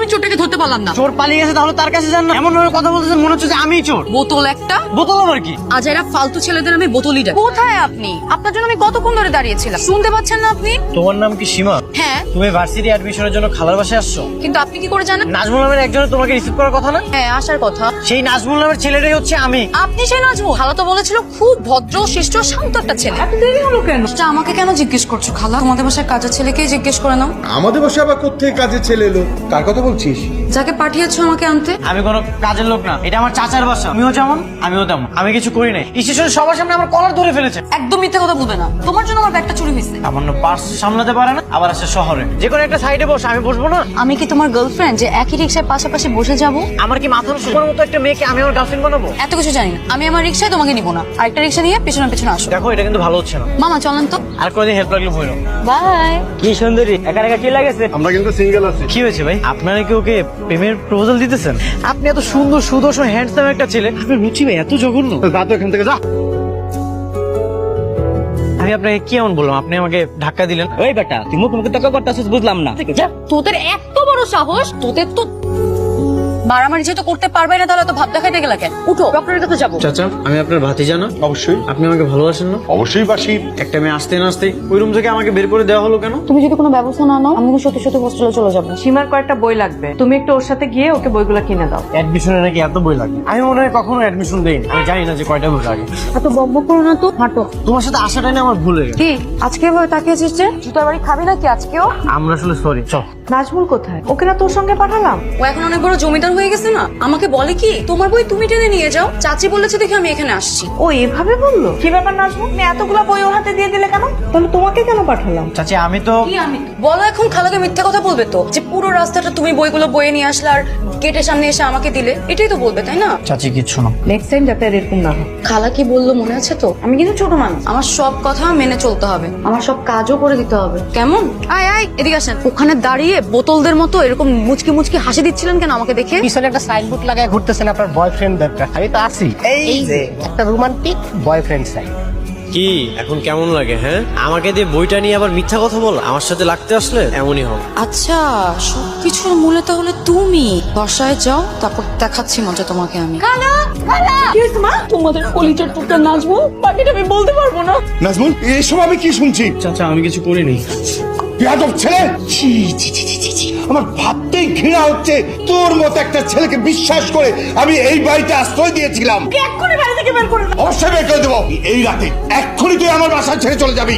আমি চোরটাকে ধরতে পারলাম না? চোর পালিয়ে গেছে, তাহলে তার কাছে যান না। এমন ভাবে কথা বলতেছেন মনে হচ্ছে যে আমিই চোর। বোতল একটা। বোতল আবার কি? আজ এরা ফালতু ছেলেদের আমি বোতলই ডাকি। কোথায় আপনি? আপনার জন্য আমি কতক্ষণ ধরে দাঁড়িয়েছিলাম, শুনতে পাচ্ছেন না আপনি? তোমার নাম কি সীমা? হ্যাঁ। তুমি ভার্সিটি অ্যাডমিশনের জন্য খালার বাসায় আসছো? কিন্তু আপনি কি করে জানেন? নাজমুল নামের একজনের তোমাকে রিসিভ করার কথা না? হ্যাঁ, আসার কথা। সেই নাজমুল নামের ছেলেটাই হচ্ছে আমি। আপনি সেই নাজমুল? খালা তো বলেছিল খুব ভদ্র শিষ্ট শান্ত একটা ছেলে। এত দেরি হলো কেন? সেটা আমাকে কেন জিজ্ঞেস করছো খালা? তোমাদের বাসায় কাজের ছেলেকেই জিজ্ঞেস করে নাও। আমাদের বাসায় আবার কোত্থেকে কাজের ছেলে এলো? কার কথা বলছিস? যাকে পাঠিয়েছো আমাকে আনতে। আমি কোনো কাজের লোক না, এটা আমার চাচার বাসা। তুমিও যেমন আমিও তেমন। আমি কিছু করি নাই। স্টেশনে সবার সামনে আমার কলার ধরে ফেলেছে। একদম মিথ্যে কথা বলবে না। তোমার জন্য আমার ব্যাগটা চুরি হয়েছে। সামান্য পার্স সামলাতে পারে না, আবার আসে শহরে। যে কোনো একটা সাইডে বসে, আমি বসবো না? আমি কি তোমার গার্লফ্রেন্ড যে একই রিক্সায় পাশাপাশি বসে যাব? আমার কি মাথা নষ্ট? তোমার মতো একটা মেয়েকে আমি আমার গার্লফ্রেন্ড বানাবো? এত কিছু জানি না। আমি আমার রিক্সায় তোমাকে নিব না, আরেকটা রিক্সা নিয়ে পেছনে পেছনে আসো। দেখো, এটা কিন্তু ভালো হচ্ছে না। মামা চলেন তো। আর কোনোদিন হেল্প লাগলে বইলো। বাই। কি সুন্দরী, একা একা কি লাগেছে? আমরা কিন্তু সিঙ্গেল আছি। কি হয়েছে ভাই? আপনারা কি ওকে প্রেমের প্রপোজাল দিতেছেন? আপনি এত সুন্দর সুদর্শন হ্যান্ডসাম একটা ছেলে, আপনার রুচি ভাই এত জঘন্য। যা তো এখান থেকে যা। আমি আপনাকে কি এমন বললাম? আপনি আমাকে ধাক্কা দিলেন। ওই বেটা, তুই মুখ মুখে টাকা করতেছিস বুঝলাম না। তোদের এত বড় সাহস! তোদের তো মারামারি যেহেতু করতে পারবে না, তাহলে তো ভাব দেখাইতে গেলা কেন? উঠো, ডক্টরের কাছে যাবো। চাচা, আমি আপনার ভাতিজা না? অবশ্যই। আপনি আমাকে ভালোবাসেন না? অবশ্যই বাসি। একটা মেয়ে আসতে না আসতে ওই রুম থেকে আমাকে বের করে দেওয়া হলো কেন? তুমি যদি কোনো ব্যবস্থা না নাও, আমি কিন্তু সত্যি সত্যি হোস্টেলে চলে যাবো। সীমার কয়েকটা বই লাগবে, তুমি একটু ওর সাথে গিয়ে ওকে বইগুলো কিনে দাও। অ্যাডমিশনে নাকি এত বই লাগে? আমি মনে হয় কখনো অ্যাডমিশন দেইনি। আমি জানি না যে কয়টা বই লাগে। এত বকবক করো না তো, হাঁটো। তোমার সাথে আসাটাই না আমার ভুল হয়ে গেছে। কি আজকে এভাবে তাকিয়েছিস যে? জুতার বাড়ি খাবি নাকি আজকেও? আমরা আসলে সরি। চল। নাজমুল কোথায়? ওকে না তোর সঙ্গে পাঠালাম। ও এখন অনেক বড় জমিদার হয়ে গেছে না? আমাকে বলে কি তোমার বই তুমি টেনে নিয়ে যাও, চাচি বলেছে দেখে আমি এখানে আসছি। ও এভাবে বললো? কি ব্যাপার নাজমুল, তুমি এতগুলা বই ওর হাতে দিয়ে দিলে কেন? তাহলে তোমাকে কেন পাঠালাম? চাচি, আমি তো কি আমি বলো এখন? খালাকে মিথ্যা কথা বলবে তো, যে পুরো রাস্তাটা তুমি বইগুলো বয়ে নিয়ে আসলে আর গেটের সামনে এসে আমাকে দিলে? এটাই তো বলবে, তাই না? চাচি কিচ্ছু না। নেক্সট টাইম যাতে আর এরকম না হয়। খালা কি বললো মনে আছে তো? আমি কিন্তু ছোট মানুষ, আমার সব কথা মেনে চলতে হবে, আমার সব কাজও করে দিতে হবে। কেমন? আয় আয় এদিকে আসেন। ওখানে দাঁড়িয়ে বোতলদের মতো এরকম মুচকি মুচকি হাসি দিচ্ছিলেন কেন আমাকে দেখে? পিছনে একটা সাইনবোর্ড লাগায় ঘুরতেছেন আপনার বয়ফ্রেন্ড দরকার। আমি তো আছি, এই যে একটা রোমান্টিক বয়ফ্রেন্ড চাই। কি এখন কেমন লাগে? হ্যাঁ, আমাকে দিয়ে বইটা নিয়ে আবার মিথ্যা কথা বল? আমার সাথে লাগতে আসলে এমনই হবে। আচ্ছা, সবকিছুর মূলে তাহলে তুমি। বাসায় যাও, তারপর দেখাচ্ছি মজা তোমাকে আমি। খালা, খালা, কি হয়েছে মা? তোমাদের কলিজার টুকরা নাজমুল, বাকিটা আমি বলতে পারবো না। নাজমুল, এসব আমি কি শুনছি? চাচা, আমি কিছু করিনি। বেয়াদব ছেলে! ছি, ছি, ছি, ছি, ছি, ছি। আমার ভাবতেই ঘৃণা হচ্ছে, তোর মতো একটা ছেলেকে বিশ্বাস করে আমি এই বাড়িতে আশ্রয় দিয়েছিলাম। এক্ষুনি বাড়ি থেকে বের করে দাও। অবশ্যই বের করে দেবো এই রাতে। এক্ষুনি তুই আমার বাসা ছেড়ে চলে যাবি।